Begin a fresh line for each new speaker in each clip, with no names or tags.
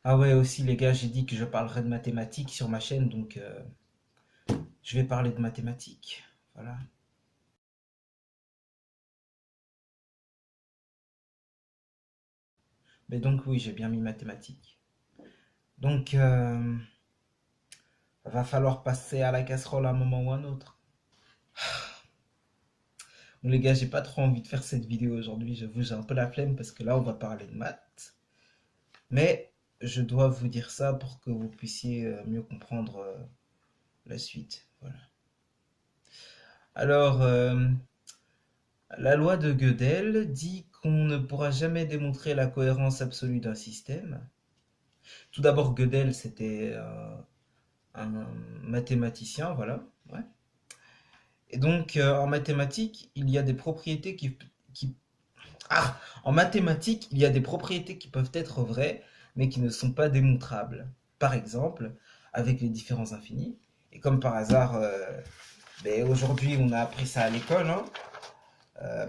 Ah ouais, aussi les gars, j'ai dit que je parlerai de mathématiques sur ma chaîne, donc je vais parler de mathématiques. Voilà. Mais donc oui, j'ai bien mis mathématiques. Donc va falloir passer à la casserole à un moment ou un autre. Bon les gars, j'ai pas trop envie de faire cette vidéo aujourd'hui, j'avoue, j'ai un peu la flemme parce que là on va parler de maths. Mais je dois vous dire ça pour que vous puissiez mieux comprendre la suite. Voilà. Alors, la loi de Gödel dit qu'on ne pourra jamais démontrer la cohérence absolue d'un système. Tout d'abord, Gödel, c'était un mathématicien, voilà. Ouais. Et donc, en mathématiques, il y a des propriétés qui... Ah! En mathématiques, il y a des propriétés qui peuvent être vraies, mais qui ne sont pas démontrables. Par exemple, avec les différences infinies. Et comme par hasard, ben, aujourd'hui, on a appris ça à l'école, hein.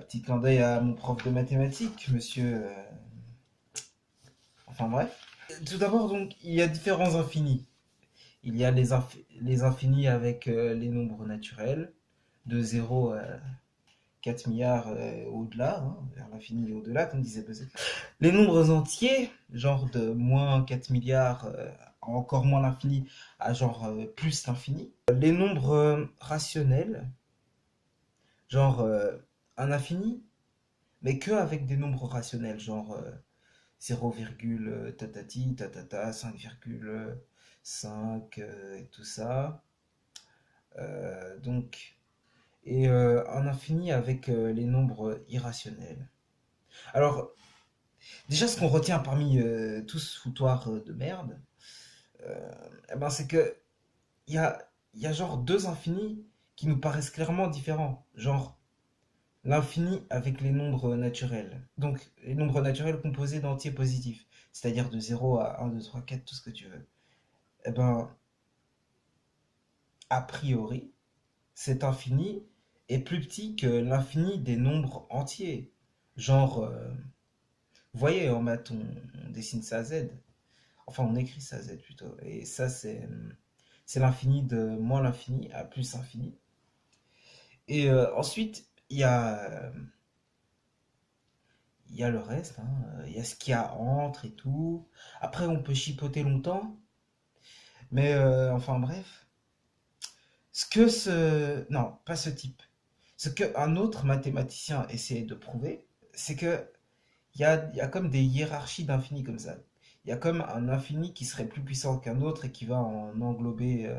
Petit clin d'œil à mon prof de mathématiques, monsieur. Enfin bref. Tout d'abord, donc, il y a différents infinis. Il y a les infinis avec les nombres naturels, de 0 à 4 milliards au-delà, hein, vers l'infini et au-delà, comme disait Buzz. Les nombres entiers, genre de moins 4 milliards, encore moins l'infini, à genre plus l'infini. Les nombres rationnels, genre un infini, mais que avec des nombres rationnels, genre 0, tatati, tatata, 5,5 et tout ça. Donc, et un infini avec les nombres irrationnels. Alors, déjà, ce qu'on retient parmi tout ce foutoir de merde, eh ben, c'est que il y a, y a genre deux infinis qui nous paraissent clairement différents. Genre, l'infini avec les nombres naturels. Donc, les nombres naturels composés d'entiers positifs. C'est-à-dire de 0 à 1, 2, 3, 4, tout ce que tu veux. Eh ben, a priori, cet infini est plus petit que l'infini des nombres entiers. Genre, vous voyez, en maths, on dessine ça à z. Enfin, on écrit ça à z plutôt. Et ça, c'est l'infini de moins l'infini à plus l'infini. Et ensuite, il y a le reste, hein. Il y a ce qu'il y a entre et tout. Après, on peut chipoter longtemps. Mais enfin bref. Non, pas ce type. Ce qu'un autre mathématicien essayait de prouver, c'est que il y a comme des hiérarchies d'infini comme ça. Il y a comme un infini qui serait plus puissant qu'un autre et qui va en englober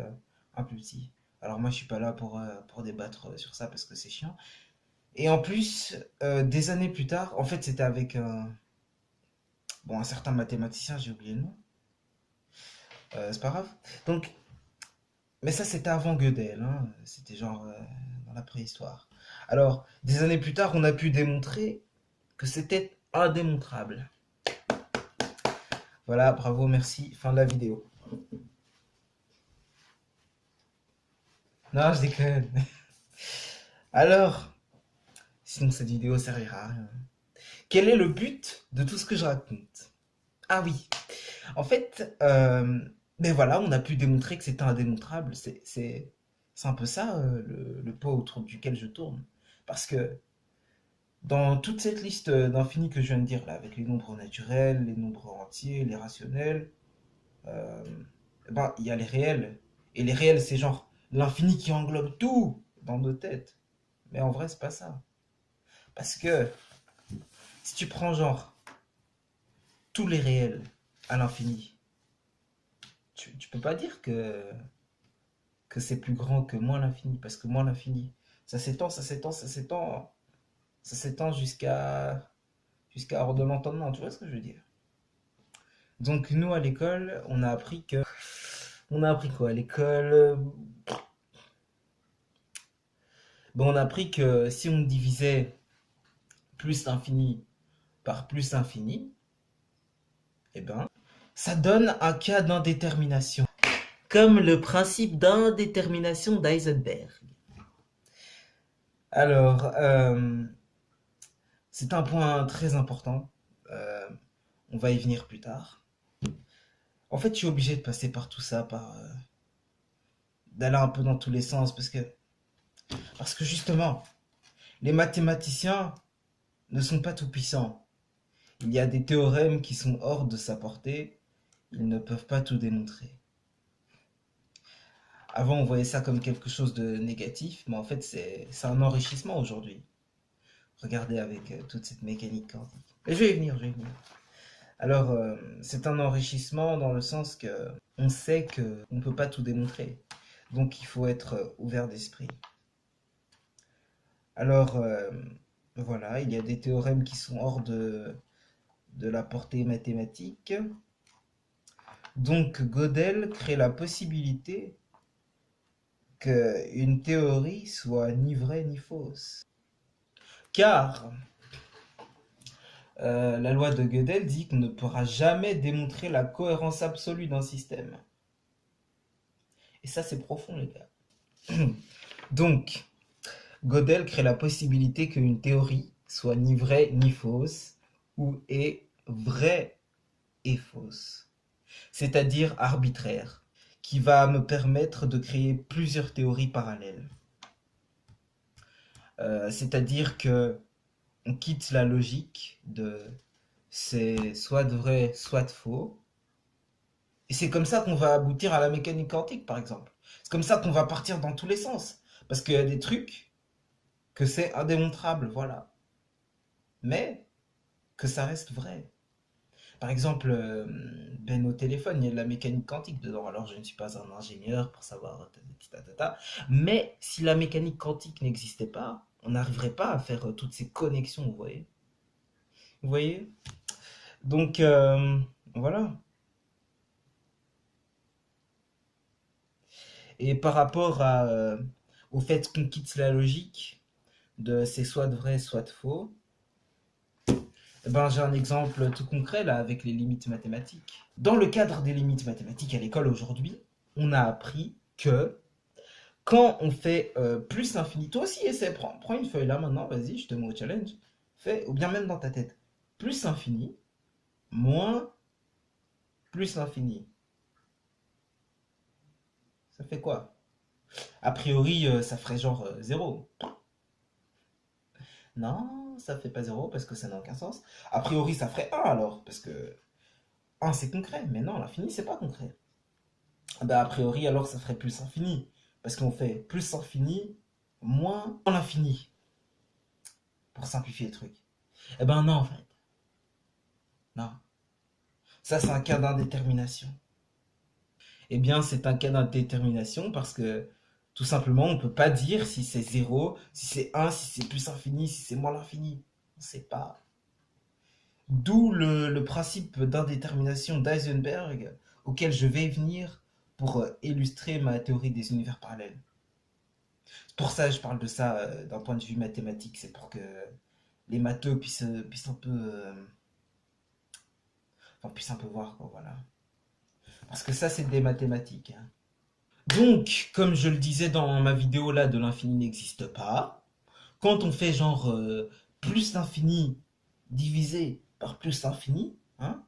un plus petit. Alors moi je suis pas là pour débattre sur ça parce que c'est chiant. Et en plus, des années plus tard, en fait c'était avec un certain mathématicien, j'ai oublié le nom, c'est pas grave. Donc, mais ça c'était avant Gödel, hein. C'était genre dans la préhistoire. Alors, des années plus tard, on a pu démontrer que c'était indémontrable. Voilà, bravo, merci, fin de la vidéo. Non, je déconne. Alors, sinon cette vidéo servira à rien. Quel est le but de tout ce que je raconte? Ah oui, en fait, ben voilà, on a pu démontrer que c'était indémontrable. C'est un peu ça le pot autour duquel je tourne. Parce que dans toute cette liste d'infinis que je viens de dire là, avec les nombres naturels, les nombres entiers, les rationnels, euh, ben il y a les réels. Et les réels, c'est genre l'infini qui englobe tout dans nos têtes. Mais en vrai, c'est pas ça. Parce que si tu prends genre tous les réels à l'infini, tu peux pas dire que c'est plus grand que moins l'infini, parce que moins l'infini, ça s'étend, ça s'étend, ça s'étend, ça s'étend jusqu'à hors de l'entendement, tu vois ce que je veux dire? Donc nous à l'école, on a appris quoi à l'école? Bon, on a appris que si on divisait plus l'infini par plus l'infini, eh ben, ça donne un cas d'indétermination. Comme le principe d'indétermination d'Heisenberg. Alors, c'est un point très important. Euh, on va y venir plus tard. En fait, je suis obligé de passer par tout ça, d'aller un peu dans tous les sens, parce que justement, les mathématiciens ne sont pas tout puissants. Il y a des théorèmes qui sont hors de sa portée, ils ne peuvent pas tout démontrer. Avant, on voyait ça comme quelque chose de négatif, mais en fait, c'est un enrichissement aujourd'hui. Regardez avec toute cette mécanique quantique. Et je vais y venir. Alors, c'est un enrichissement dans le sens que on sait que on ne peut pas tout démontrer. Donc, il faut être ouvert d'esprit. Alors, voilà, il y a des théorèmes qui sont hors de la portée mathématique. Donc, Gödel crée la possibilité qu'une théorie soit ni vraie ni fausse. Car la loi de Gödel dit qu'on ne pourra jamais démontrer la cohérence absolue d'un système. Et ça, c'est profond, les gars. Donc, Gödel crée la possibilité qu'une théorie soit ni vraie ni fausse, ou est vraie et fausse, c'est-à-dire arbitraire, qui va me permettre de créer plusieurs théories parallèles. C'est-à-dire que on quitte la logique de c'est soit de vrai, soit de faux. Et c'est comme ça qu'on va aboutir à la mécanique quantique, par exemple. C'est comme ça qu'on va partir dans tous les sens. Parce qu'il y a des trucs que c'est indémontrable, voilà. Mais que ça reste vrai. Par exemple, au téléphone, il y a de la mécanique quantique dedans. Alors, je ne suis pas un ingénieur pour savoir. Mais si la mécanique quantique n'existait pas, on n'arriverait pas à faire toutes ces connexions, vous voyez. Vous voyez. Donc, voilà. Et par rapport au fait qu'on quitte la logique de c'est soit de vrai, soit de faux, eh ben, j'ai un exemple tout concret là avec les limites mathématiques. Dans le cadre des limites mathématiques à l'école aujourd'hui, on a appris que quand on fait plus l'infini, toi aussi essaie, prends une feuille là maintenant, vas-y, je te mets au challenge, fais, ou bien même dans ta tête, plus l'infini, moins plus l'infini. Ça fait quoi? A priori, ça ferait genre 0. Non, ça fait pas 0 parce que ça n'a aucun sens. A priori, ça ferait 1 alors, parce que 1 c'est concret, mais non, l'infini c'est pas concret. Bah, a priori, alors ça ferait plus infini, parce qu'on fait plus infini moins l'infini, pour simplifier le truc. Eh ben non, en fait. Non. Ça, c'est un cas d'indétermination. Eh bien, c'est un cas d'indétermination parce que tout simplement, on ne peut pas dire si c'est 0, si c'est 1, si c'est plus infini, si c'est moins l'infini. On ne sait pas. D'où le principe d'indétermination d'Heisenberg, auquel je vais venir pour illustrer ma théorie des univers parallèles. C'est pour ça que je parle de ça d'un point de vue mathématique, c'est pour que les matheux puissent un peu, enfin, puissent un peu voir, quoi, voilà. Parce que ça, c'est des mathématiques, hein. Donc, comme je le disais dans ma vidéo là, de l'infini n'existe pas. Quand on fait genre plus l'infini divisé par plus l'infini, hein,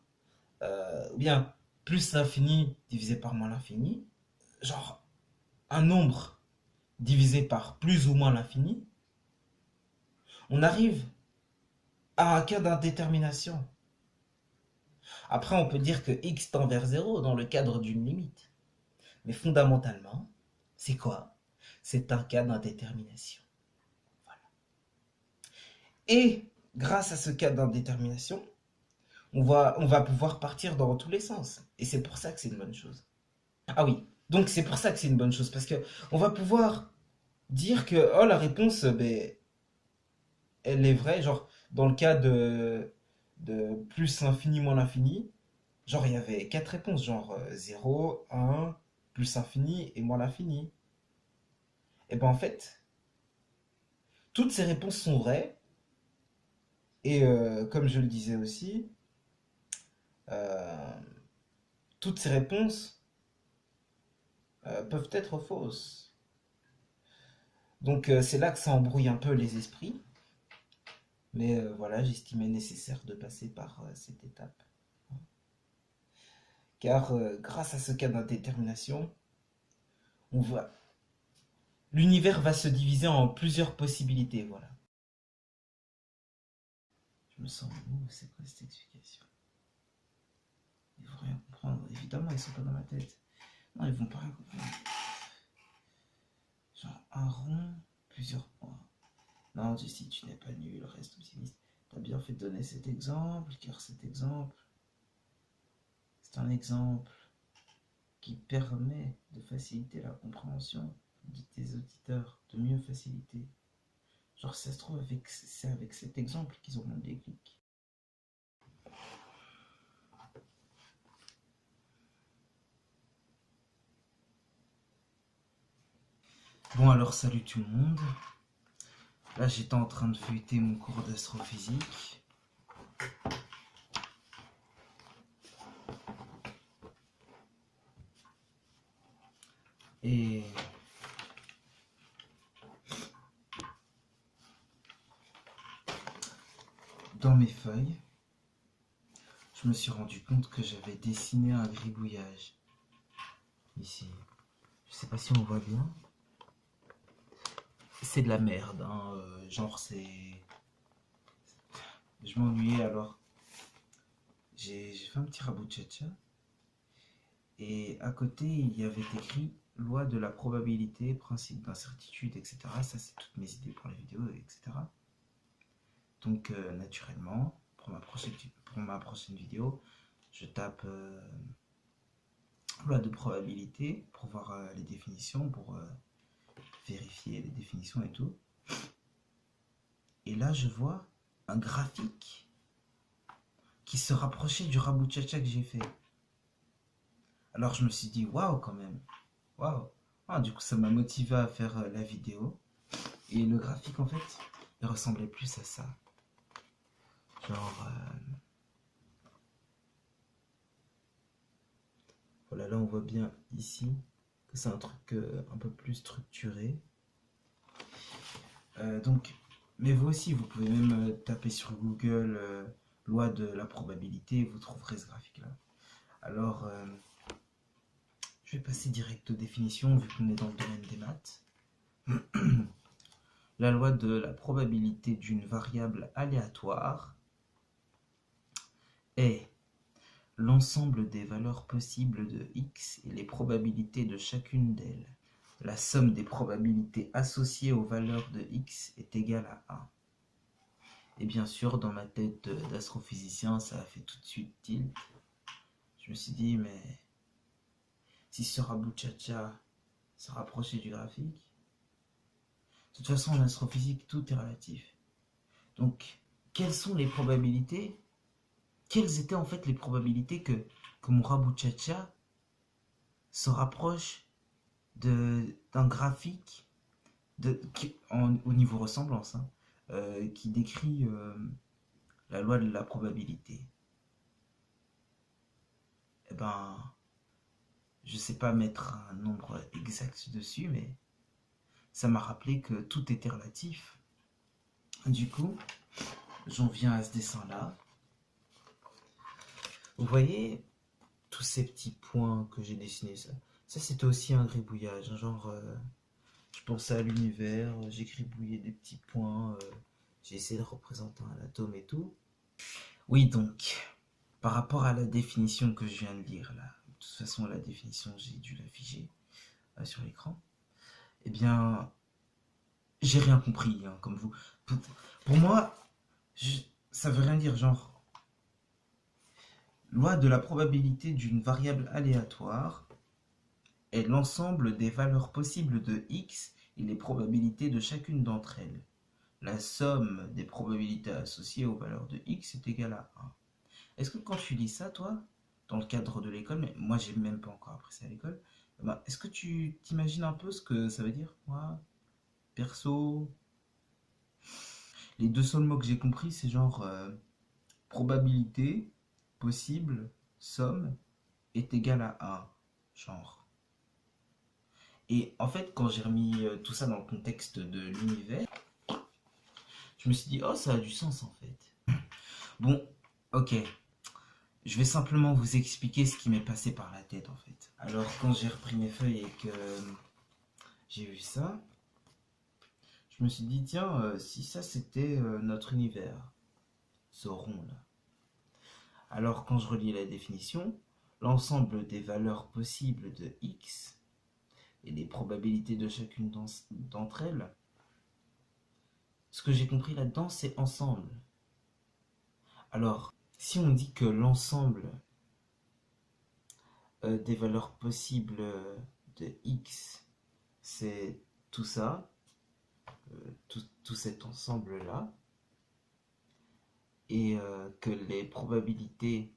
ou bien plus l'infini divisé par moins l'infini, genre un nombre divisé par plus ou moins l'infini, on arrive à un cas d'indétermination. Après, on peut dire que x tend vers 0 dans le cadre d'une limite. Mais fondamentalement, c'est quoi? C'est un cas d'indétermination. Voilà. Et grâce à ce cas d'indétermination, on va pouvoir partir dans tous les sens. Et c'est pour ça que c'est une bonne chose. Ah oui, donc c'est pour ça que c'est une bonne chose, parce que on va pouvoir dire que oh, la réponse, ben, elle est vraie, genre dans le cas de plus l'infini moins l'infini, genre il y avait quatre réponses, genre 0, 1, plus l'infini et moins l'infini. Et ben en fait, toutes ces réponses sont vraies, et comme je le disais aussi, euh, toutes ces réponses peuvent être fausses. Donc c'est là que ça embrouille un peu les esprits. Mais voilà, j'estimais nécessaire de passer par cette étape. car grâce à ce cas d'indétermination, on voit l'univers va se diviser en plusieurs possibilités, voilà. Je me sens mou, c'est quoi cette explication? Ils vont rien comprendre, évidemment ils sont pas dans ma tête. Non, ils vont pas rien comprendre. Genre un rond, plusieurs points. Non, Jessie, tu n'es pas nul, reste optimiste. T'as bien fait de donner cet exemple, car cet exemple, c'est un exemple qui permet de faciliter la compréhension des auditeurs, de mieux faciliter. Genre, ça se trouve, c'est avec cet exemple qu'ils auront le déclic. Bon, alors, salut tout le monde. Là, j'étais en train de feuilleter mon cours d'astrophysique. Et dans mes feuilles, je me suis rendu compte que j'avais dessiné un gribouillage. Ici. Je sais pas si on voit bien. C'est de la merde, hein. Genre, c'est... Je m'ennuyais alors. J'ai fait un petit rabout tcha-tcha. Et à côté, il y avait écrit loi de la probabilité, principe d'incertitude, etc. Ça, c'est toutes mes idées pour les vidéos, etc. Donc, naturellement, pour ma prochaine vidéo, je tape loi de probabilité pour voir les définitions, pour vérifier les définitions et tout. Et là, je vois un graphique qui se rapprochait du rabout tcha-tcha que j'ai fait. Alors, je me suis dit, waouh, quand même. Waouh. Ah, du coup, ça m'a motivé à faire la vidéo. Et le graphique, en fait, il ressemblait plus à ça. Genre... Voilà, là, on voit bien ici que c'est un truc un peu plus structuré. Donc, mais vous aussi, vous pouvez même taper sur Google loi de la probabilité et vous trouverez ce graphique-là. Alors, je vais passer direct aux définitions vu qu'on est dans le domaine des maths. La loi de la probabilité d'une variable aléatoire est l'ensemble des valeurs possibles de x et les probabilités de chacune d'elles. La somme des probabilités associées aux valeurs de x est égale à 1. Et bien sûr, dans ma tête d'astrophysicien, ça a fait tout de suite tilt. Je me suis dit, mais si ce rabout tcha-tcha se rapprochait du graphique, de toute façon, en astrophysique, tout est relatif. Donc, quelles sont les probabilités? Quelles étaient en fait les probabilités que mon rabout tcha-tcha se rapproche d'un graphique au niveau ressemblance, hein, qui décrit la loi de la probabilité? Eh ben, je sais pas mettre un nombre exact dessus, mais ça m'a rappelé que tout était relatif. Du coup, j'en viens à ce dessin-là. Vous voyez tous ces petits points que j'ai dessinés, ça c'était aussi un gribouillage, hein, genre je pensais à l'univers, j'ai gribouillé des petits points, j'ai essayé de représenter un atome et tout. Oui, donc, par rapport à la définition que je viens de lire là, de toute façon la définition j'ai dû l'afficher sur l'écran, eh bien, j'ai rien compris, hein, comme vous. Pour moi, ça veut rien dire, genre, loi de la probabilité d'une variable aléatoire est l'ensemble des valeurs possibles de x et les probabilités de chacune d'entre elles. La somme des probabilités associées aux valeurs de x est égale à 1. Est-ce que quand tu lis ça, toi, dans le cadre de l'école, mais moi j'ai même pas encore appris ça à l'école, est-ce que tu t'imagines un peu ce que ça veut dire? Moi, perso, les deux seuls mots que j'ai compris, c'est genre probabilité, possible, somme, est égal à 1. Genre. Et en fait, quand j'ai remis tout ça dans le contexte de l'univers, je me suis dit, oh, ça a du sens en fait. Bon, ok. Je vais simplement vous expliquer ce qui m'est passé par la tête en fait. Alors quand j'ai repris mes feuilles et que j'ai vu ça, je me suis dit tiens, si ça c'était notre univers, ce rond là. Alors quand je relis la définition, l'ensemble des valeurs possibles de x et les probabilités de chacune d'entre elles, ce que j'ai compris là-dedans c'est ensemble. Alors si on dit que l'ensemble des valeurs possibles de x c'est tout ça, tout cet ensemble-là, et que les probabilités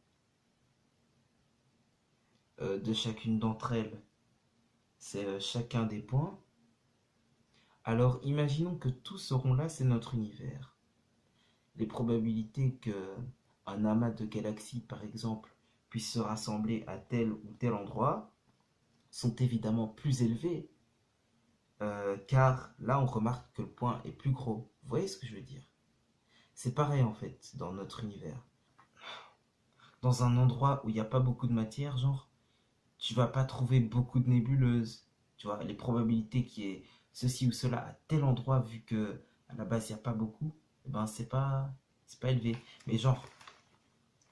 de chacune d'entre elles, c'est chacun des points, alors imaginons que tout ce rond-là, c'est notre univers. Les probabilités que un amas de galaxies, par exemple, puisse se rassembler à tel ou tel endroit sont évidemment plus élevées, car là, on remarque que le point est plus gros. Vous voyez ce que je veux dire? C'est pareil en fait dans notre univers. Dans un endroit où il n'y a pas beaucoup de matière, genre, tu vas pas trouver beaucoup de nébuleuses. Tu vois, les probabilités qu'il y ait ceci ou cela à tel endroit, vu que à la base il n'y a pas beaucoup, eh ben c'est pas élevé. Mais genre,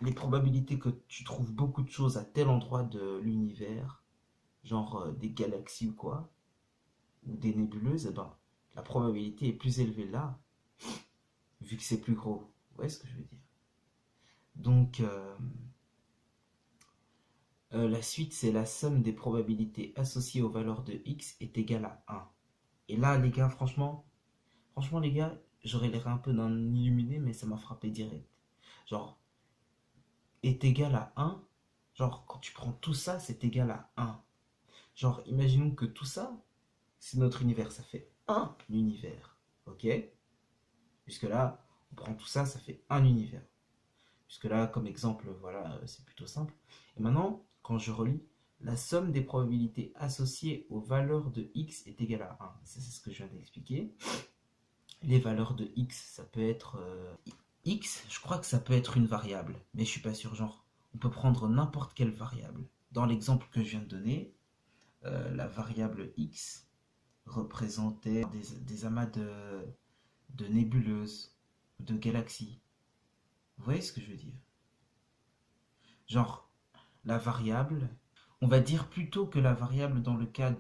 les probabilités que tu trouves beaucoup de choses à tel endroit de l'univers, genre des galaxies ou quoi, ou des nébuleuses, eh ben la probabilité est plus élevée là, vu que c'est plus gros. Vous voyez ce que je veux dire? Donc, la suite, c'est la somme des probabilités associées aux valeurs de x est égale à 1. Et là, les gars, franchement, les gars, j'aurais l'air un peu d'un illuminé, mais ça m'a frappé direct. Genre, est égal à 1. Genre, quand tu prends tout ça, c'est égal à 1. Genre, imaginons que tout ça, c'est notre univers. Ça fait un univers. Ok? Jusque-là, on prend tout ça, ça fait un univers. Jusque-là, comme exemple, voilà, c'est plutôt simple. Et maintenant, quand je relis, la somme des probabilités associées aux valeurs de x est égale à 1. Ça, c'est ce que je viens d'expliquer. Les valeurs de x, ça peut être... x, je crois que ça peut être une variable, mais je suis pas sûr. Genre, on peut prendre n'importe quelle variable. Dans l'exemple que je viens de donner, la variable x représentait des amas de nébuleuses, de galaxies. Vous voyez ce que je veux dire? Genre, la variable, on va dire plutôt que la variable dans le cas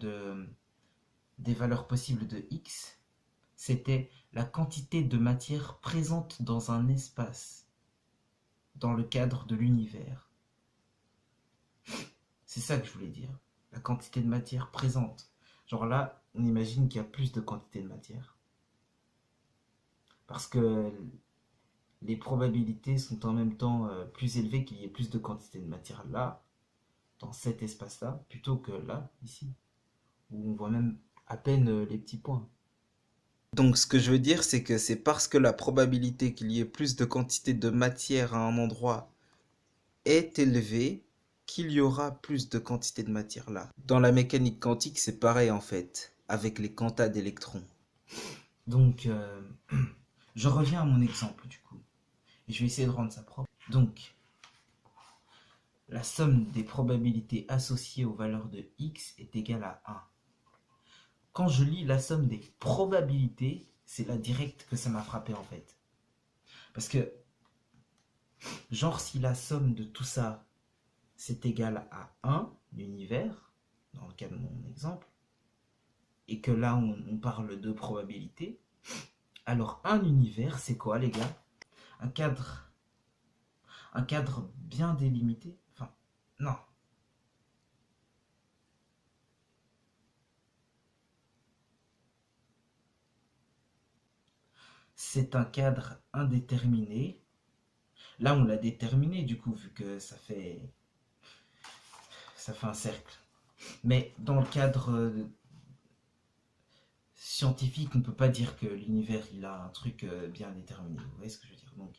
des valeurs possibles de x, c'était la quantité de matière présente dans un espace, dans le cadre de l'univers. C'est ça que je voulais dire. La quantité de matière présente. Genre là, on imagine qu'il y a plus de quantité de matière. Parce que les probabilités sont en même temps plus élevées qu'il y ait plus de quantité de matière là, dans cet espace-là, plutôt que là, ici, où on voit même à peine les petits points. Donc ce que je veux dire, c'est que c'est parce que la probabilité qu'il y ait plus de quantité de matière à un endroit est élevée qu'il y aura plus de quantité de matière là. Dans la mécanique quantique, c'est pareil en fait, avec les quantas d'électrons. Donc, je reviens à mon exemple du coup. Et je vais essayer de rendre ça propre. Donc, la somme des probabilités associées aux valeurs de x est égale à 1. Quand je lis la somme des probabilités, c'est là direct que ça m'a frappé en fait. Parce que, genre, si la somme de tout ça, c'est égal à 1, l'univers, dans le cas de mon exemple, et que là, on parle de probabilité, alors un univers, c'est quoi, les gars? Un cadre bien délimité. Enfin, non. C'est un cadre indéterminé. Là, on l'a déterminé, du coup, vu que ça fait un cercle. Mais dans le cadre scientifique, on ne peut pas dire que l'univers, il a un truc bien déterminé. Vous voyez ce que je veux dire? Donc,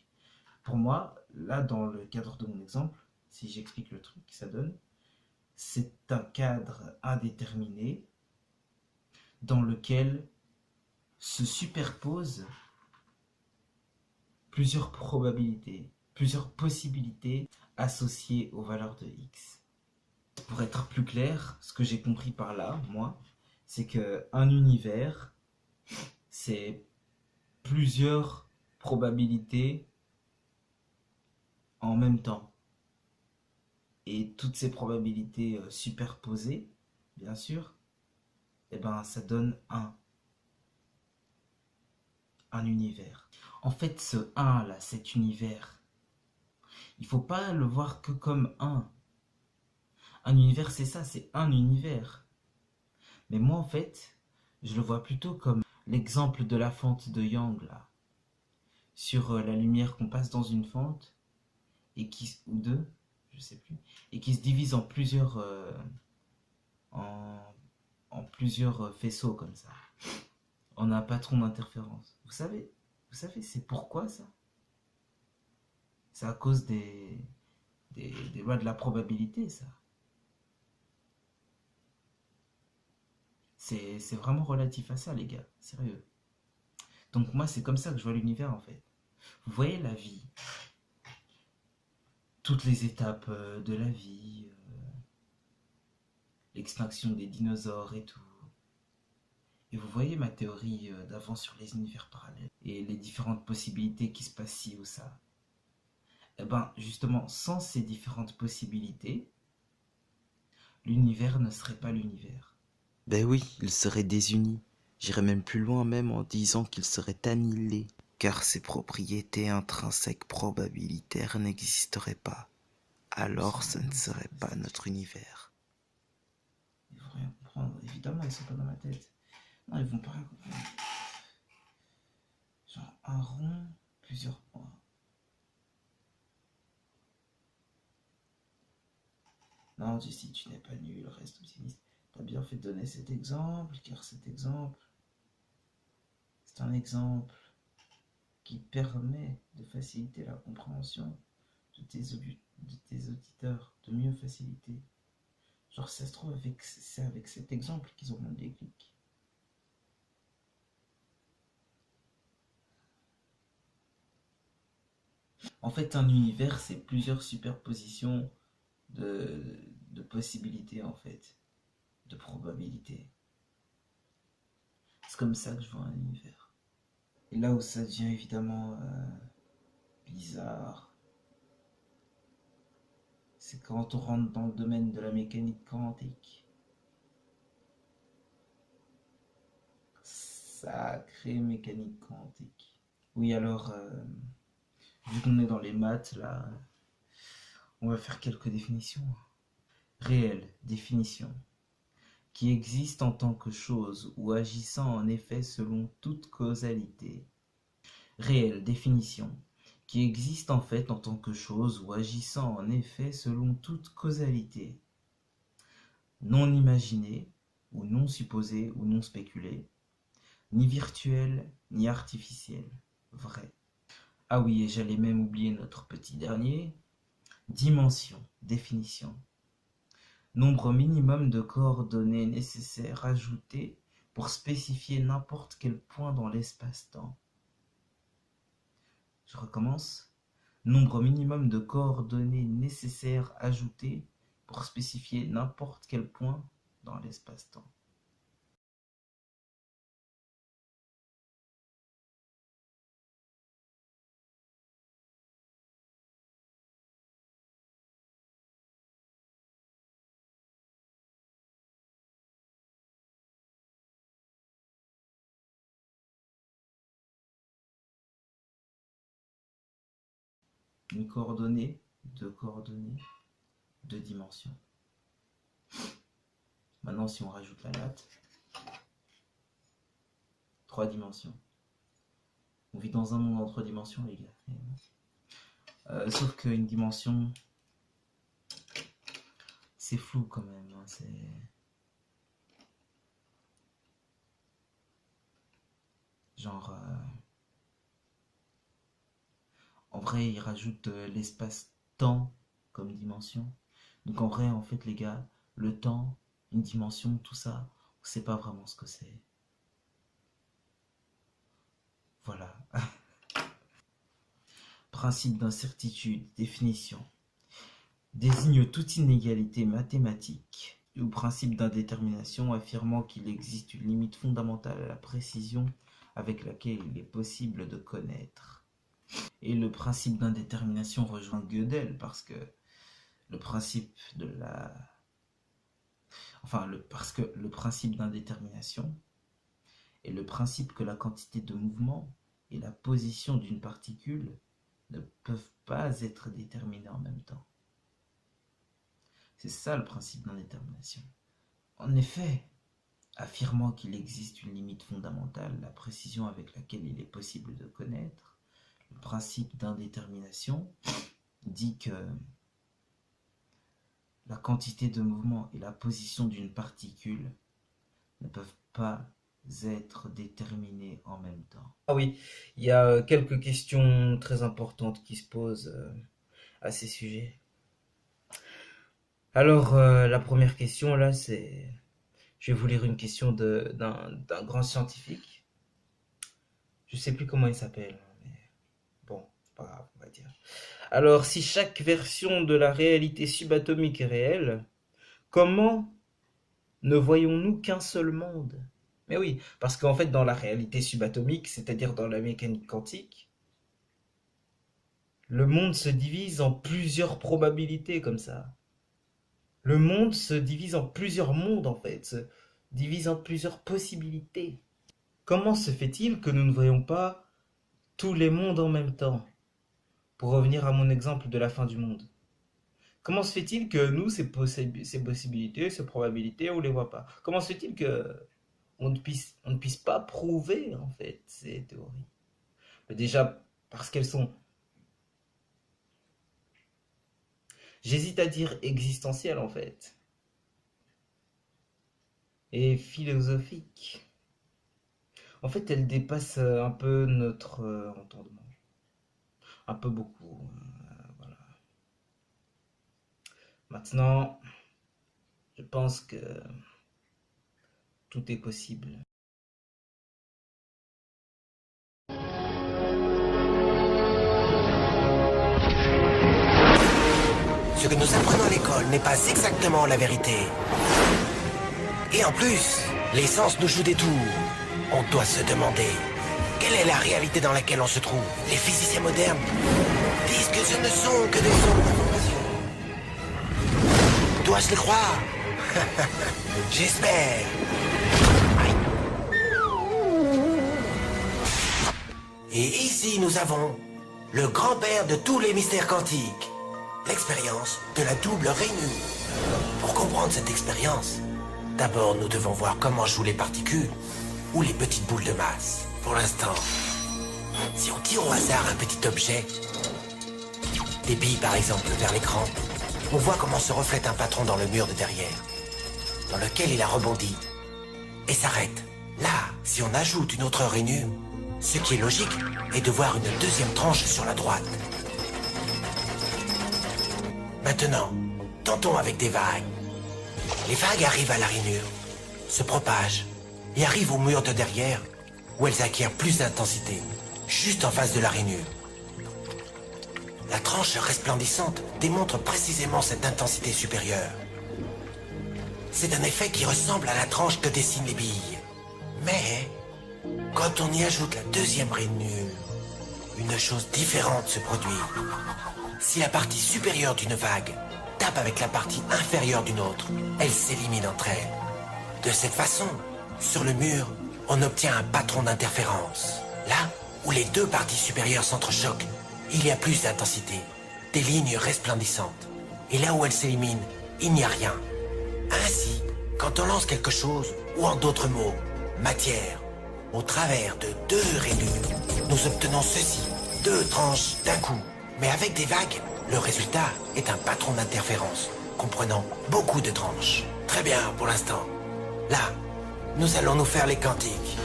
pour moi, là, dans le cadre de mon exemple, si j'explique le truc, ça donne, c'est un cadre indéterminé dans lequel se superposent plusieurs probabilités. plusieurs possibilités associées aux valeurs de x. Pour être plus clair, ce que j'ai compris par là, moi, c'est qu'un univers, c'est plusieurs probabilités en même temps. Et toutes ces probabilités superposées, bien sûr, eh ben, ça donne un univers. En fait, ce 1 là, cet univers, il faut pas le voir que comme un. Un univers, c'est ça, c'est un univers. Mais moi, en fait, je le vois plutôt comme l'exemple de la fente de Young, là, sur la lumière qu'on passe dans une fente, et ou deux, je sais plus, et qui se divise en, en plusieurs faisceaux comme ça, en un patron d'interférence. Vous savez, c'est pourquoi ça? C'est à cause des lois de la probabilité, ça. C'est vraiment relatif à ça, les gars, sérieux. Donc moi, c'est comme ça que je vois l'univers, en fait. Vous voyez la vie, toutes les étapes de la vie, l'extinction des dinosaures et tout. Et vous voyez ma théorie d'avant sur les univers parallèles et les différentes possibilités qui se passent ci ou ça. Eh ben, justement, sans ces différentes possibilités, l'univers ne serait pas l'univers.
Ben oui, il serait désuni. J'irais même plus loin même en disant qu'il serait annihilé, car ses propriétés intrinsèques probabilitaires n'existeraient pas. Alors ce ne serait pas notre univers.
Ils vont rien comprendre. Évidemment, ils sont pas dans ma tête. Non, ils vont pas rien comprendre. Genre un rond, plusieurs points. Non, Jessie, tu n'es pas nul, reste optimiste. T'as bien fait de donner cet exemple, car cet exemple, c'est un exemple qui permet de faciliter la compréhension de tes auditeurs, de mieux faciliter. Genre, ça se trouve, c'est avec cet exemple qu'ils auront le déclic. En fait, un univers, c'est plusieurs superpositions de possibilités, en fait, de probabilités. C'est comme ça que je vois un univers. Et là où ça devient évidemment bizarre, c'est quand on rentre dans le domaine de la mécanique quantique. Sacrée mécanique quantique. Oui, alors, vu qu'on est dans les maths, là, on va faire quelques définitions. Réelle, définition. Qui existe en tant que chose ou agissant en effet selon toute causalité. Réelle, définition. Qui existe en fait en tant que chose ou agissant en effet selon toute causalité. Non imaginé, ou non supposé, ou non spéculé. Ni virtuel, ni artificiel. Vrai. Ah oui, et j'allais même oublier notre petit dernier. Dimension, définition. Nombre minimum de coordonnées nécessaires ajoutées pour spécifier n'importe quel point dans l'espace-temps. Je recommence. Nombre minimum de coordonnées nécessaires ajoutées pour spécifier n'importe quel point dans l'espace-temps. Une coordonnée, deux coordonnées, deux dimensions. Maintenant, si on rajoute la latte, trois dimensions. On vit dans un monde en trois dimensions, les gars. Sauf qu'une dimension, c'est flou quand même. Hein, c'est... Genre, en vrai, il rajoute l'espace-temps comme dimension. Donc en vrai, en fait, les gars, le temps, une dimension, tout ça, on sait pas vraiment ce que c'est. Voilà. principe d'incertitude, définition, désigne toute inégalité mathématique ou principe d'indétermination affirmant qu'il existe une limite fondamentale à la précision avec laquelle il est possible de connaître. Et le principe d'indétermination rejoint Gödel parce que le principe de la... parce que le principe d'indétermination est le principe que la quantité de mouvement et la position d'une particule ne peuvent pas être déterminées en même temps. C'est ça le principe d'indétermination. En effet, affirmant qu'il existe une limite fondamentale, la précision avec laquelle il est possible de connaître, le principe d'indétermination dit que la quantité de mouvement et la position d'une particule ne peuvent pas être déterminées en même temps. Ah oui, il y a quelques questions très importantes qui se posent à ces sujets. Alors, la première question, là, c'est... Je vais vous lire une question d'un grand scientifique. Je sais plus comment il s'appelle, mais bon, c'est pas grave, on va dire. Alors, si chaque version de la réalité subatomique est réelle, comment ne voyons-nous qu'un seul monde? Mais oui, parce qu'en fait, dans la réalité subatomique, c'est-à-dire dans la mécanique quantique, le monde se divise en plusieurs probabilités comme ça. Le monde se divise en plusieurs mondes, en fait, se divise en plusieurs possibilités. Comment se fait-il que nous ne voyons pas tous les mondes en même temps? Pour revenir à mon exemple de la fin du monde. Comment se fait-il que nous, ces possibilités, ces probabilités, on ne les voit pas? Comment se fait-il que on ne puisse pas prouver, en fait, ces théories? Mais déjà, parce qu'elles sont... J'hésite à dire existentielles, en fait. Et philosophiques. En fait, elles dépassent un peu notre entendement. Un peu beaucoup. Voilà. Maintenant, je pense que tout est possible.
Ce que nous apprenons à l'école n'est pas exactement la vérité. Et en plus, les sens nous jouent des tours. On doit se demander, quelle est la réalité dans laquelle on se trouve? Les physiciens modernes disent que ce ne sont que des sombres informations. Dois-je les croire? J'espère. Et ici, nous avons le grand-père de tous les mystères quantiques. L'expérience de la double rainure. Pour comprendre cette expérience, d'abord nous devons voir comment jouent les particules ou les petites boules de masse. Pour l'instant, si on tire au hasard un petit objet, des billes par exemple vers l'écran, on voit comment se reflète un patron dans le mur de derrière, dans lequel il a rebondi et s'arrête. Là, si on ajoute une autre rainure, ce qui est logique est de voir une deuxième tranche sur la droite. Maintenant, tentons avec des vagues. Les vagues arrivent à la rainure, se propagent et arrivent au mur de derrière où elles acquièrent plus d'intensité, juste en face de la rainure. La tranche resplendissante démontre précisément cette intensité supérieure. C'est un effet qui ressemble à la tranche que dessinent les billes. Mais, quand on y ajoute la deuxième rainure, une chose différente se produit. Si la partie supérieure d'une vague tape avec la partie inférieure d'une autre, elles s'éliminent entre elles. De cette façon, sur le mur, on obtient un patron d'interférence. Là où les deux parties supérieures s'entrechoquent, il y a plus d'intensité, des lignes resplendissantes. Et là où elles s'éliminent, il n'y a rien. Ainsi, quand on lance quelque chose, ou en d'autres mots, matière, au travers de deux rainures, nous obtenons ceci, deux tranches d'un coup. Mais avec des vagues, le résultat est un patron d'interférence, comprenant beaucoup de tranches. Très bien pour l'instant. Là, nous allons nous faire les quantiques.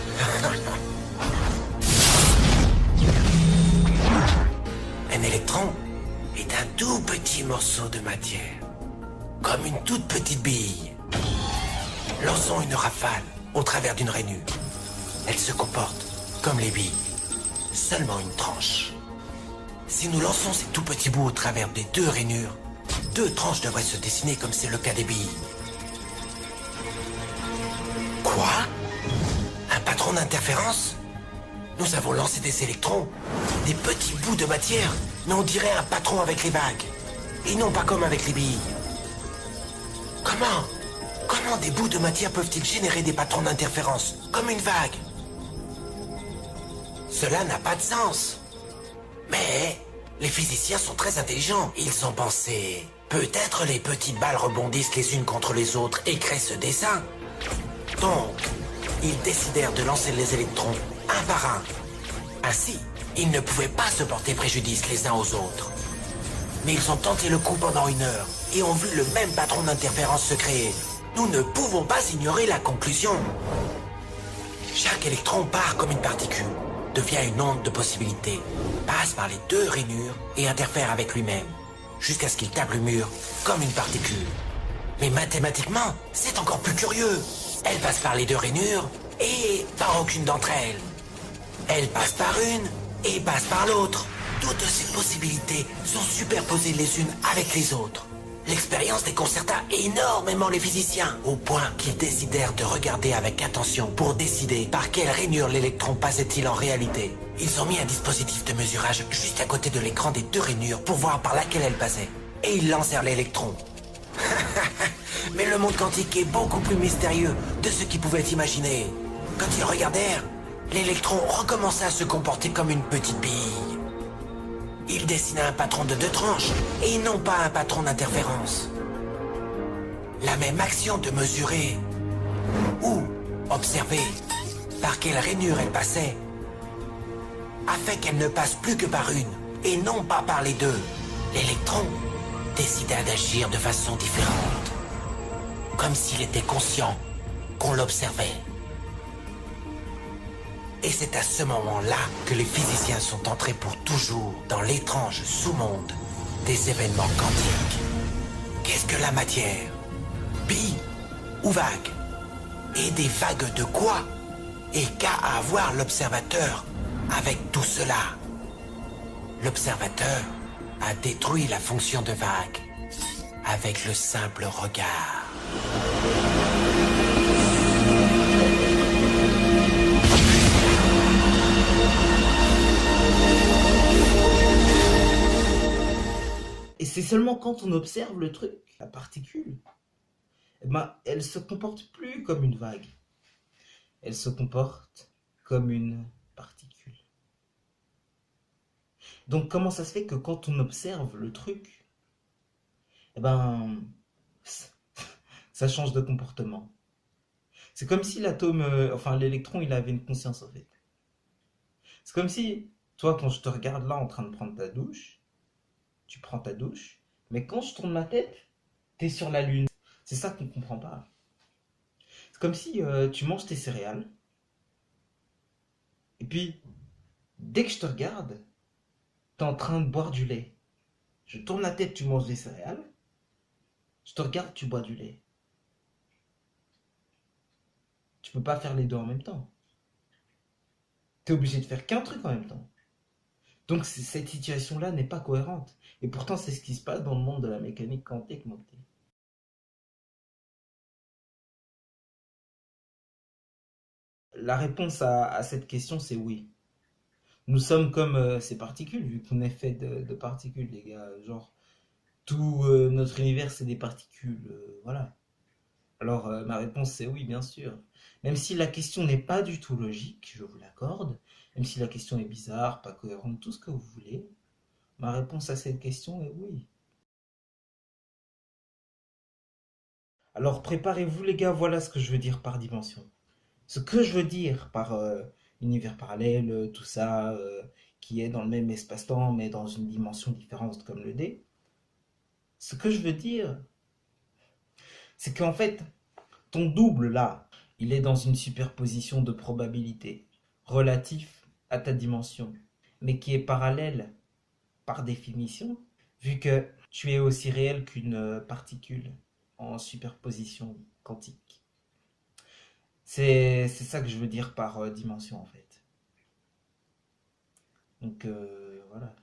Un électron est un tout petit morceau de matière, comme une toute petite bille. Lançons une rafale au travers d'une rainure. Elle se comporte comme les billes, seulement une tranche. Si nous lançons ces tout petits bouts au travers des deux rainures, deux tranches devraient se dessiner comme c'est le cas des billes. Quoi? Un patron d'interférence? Nous avons lancé des électrons, des petits bouts de matière, mais on dirait un patron avec les vagues. Et non pas comme avec les billes. Comment des bouts de matière peuvent-ils générer des patrons d'interférence, comme une vague? Cela n'a pas de sens. Mais les physiciens sont très intelligents. Ils ont pensé... Peut-être les petites balles rebondissent les unes contre les autres et créent ce dessin. Donc, ils décidèrent de lancer les électrons un par un. Ainsi, ils ne pouvaient pas se porter préjudice les uns aux autres. Mais ils ont tenté le coup pendant 1 heure et ont vu le même patron d'interférence se créer. Nous ne pouvons pas ignorer la conclusion. Chaque électron part comme une particule, devient une onde de possibilités, passe par les deux rainures et interfère avec lui-même, jusqu'à ce qu'il tape le mur comme une particule. Mais mathématiquement, c'est encore plus curieux. Elle passe par les deux rainures et par aucune d'entre elles. Elle passe par une et passe par l'autre. Toutes ces possibilités sont superposées les unes avec les autres. L'expérience déconcerta énormément les physiciens, au point qu'ils décidèrent de regarder avec attention pour décider par quelle rainure l'électron passait-il en réalité. Ils ont mis un dispositif de mesurage juste à côté de l'écran des deux rainures pour voir par laquelle elle passait. Et ils lancèrent l'électron. Mais le monde quantique est beaucoup plus mystérieux de ce qu'ils pouvaient imaginer. Quand ils regardèrent, l'électron recommença à se comporter comme une petite bille. Il dessina un patron de 2 tranches et non pas un patron d'interférence. La même action de mesurer ou observer par quelle rainure elle passait a fait qu'elle ne passe plus que par une et non pas par les deux. L'électron décida d'agir de façon différente, comme s'il était conscient qu'on l'observait. Et c'est à ce moment-là que les physiciens sont entrés pour toujours dans l'étrange sous-monde des événements quantiques. Qu'est-ce que la matière? Billes ou vagues? Et des vagues de quoi? Et qu'a à voir l'observateur avec tout cela? L'observateur a détruit la fonction de vague avec le simple regard.
Et c'est seulement quand on observe le truc, la particule, eh ben, elle se comporte plus comme une vague. Elle se comporte comme une particule. Donc comment ça se fait que quand on observe le truc, eh ben, ça change de comportement. C'est comme si l'atome, enfin l'électron, il avait une conscience en fait. C'est comme si, toi, quand je te regarde là en train de prendre ta douche, tu prends ta douche, mais quand je tourne ma tête, t'es sur la lune. C'est ça qu'on comprend pas. C'est comme si tu manges tes céréales, et puis dès que je te regarde, t'es en train de boire du lait. Je tourne la tête, tu manges des céréales, je te regarde, tu bois du lait. Tu peux pas faire les deux en même temps. T'es obligé de faire qu'un truc en même temps. Donc cette situation-là n'est pas cohérente. Et pourtant, c'est ce qui se passe dans le monde de la mécanique quantique, mon petit. La réponse à cette question, c'est oui. Nous sommes comme ces particules, vu qu'on est fait de particules, les gars. Genre, tout notre univers, c'est des particules. Voilà. Alors, ma réponse, c'est oui, bien sûr. Même si la question n'est pas du tout logique, je vous l'accorde. Même si la question est bizarre, pas cohérente, tout ce que vous voulez. Ma réponse à cette question est oui. Alors, préparez-vous, les gars, voilà ce que je veux dire par dimension. Ce que je veux dire par univers parallèle, tout ça, qui est dans le même espace-temps, mais dans une dimension différente comme le D, ce que je veux dire, c'est qu'en fait, ton double là, il est dans une superposition de probabilités relatif à ta dimension, mais qui est parallèle par définition, vu que tu es aussi réel qu'une particule en superposition quantique. C'est ça que je veux dire par dimension en fait. Donc voilà.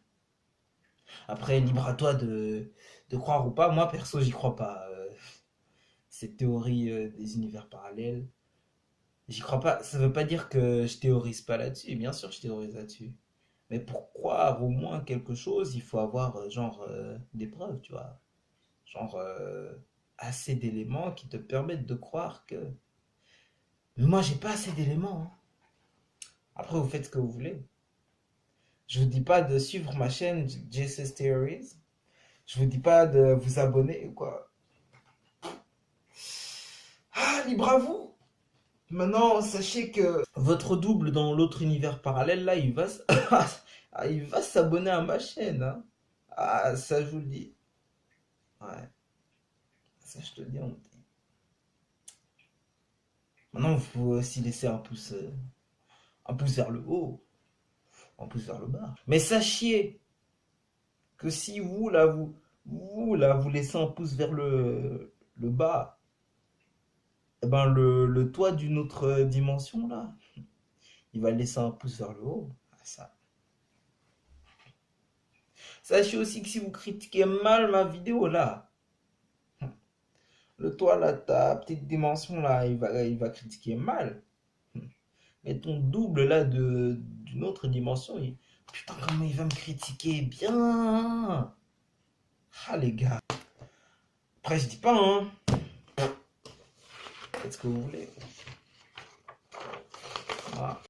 Après, libre à toi de croire ou pas. Moi, perso, j'y crois pas. Cette théorie des univers parallèles, j'y crois pas. Ça veut pas dire que je théorise pas là-dessus. Bien sûr, je théorise là-dessus. Mais pour croire au moins quelque chose, il faut avoir des preuves, tu vois. Genre assez d'éléments qui te permettent de croire que. Mais moi, j'ai pas assez d'éléments, hein. Après, vous faites ce que vous voulez. Je vous dis pas de suivre ma chaîne Jesus Theories. Je vous dis pas de vous abonner ou quoi. Ah, libre à vous. Maintenant, sachez que votre double dans l'autre univers parallèle, là, ah, il va s'abonner à ma chaîne, hein. Ah, ça, je vous le dis. Ouais, ça, je te le dis, on me dit. Maintenant, il faut aussi laisser un pouce vers le haut, un pouce vers le bas. Mais sachez que si vous laissez un pouce vers le bas, eh ben, le toit d'une autre dimension, là, il va laisser un pouce vers le haut. Ah, ça. Sachez aussi que si vous critiquez mal ma vidéo, là, le toit, là, ta petite dimension, là, il va critiquer mal. Mais ton double, là, d'une autre dimension, putain, comment il va me critiquer bien. Ah, les gars. Après, je dis pas, hein. Faites ce que vous voulez. Voilà.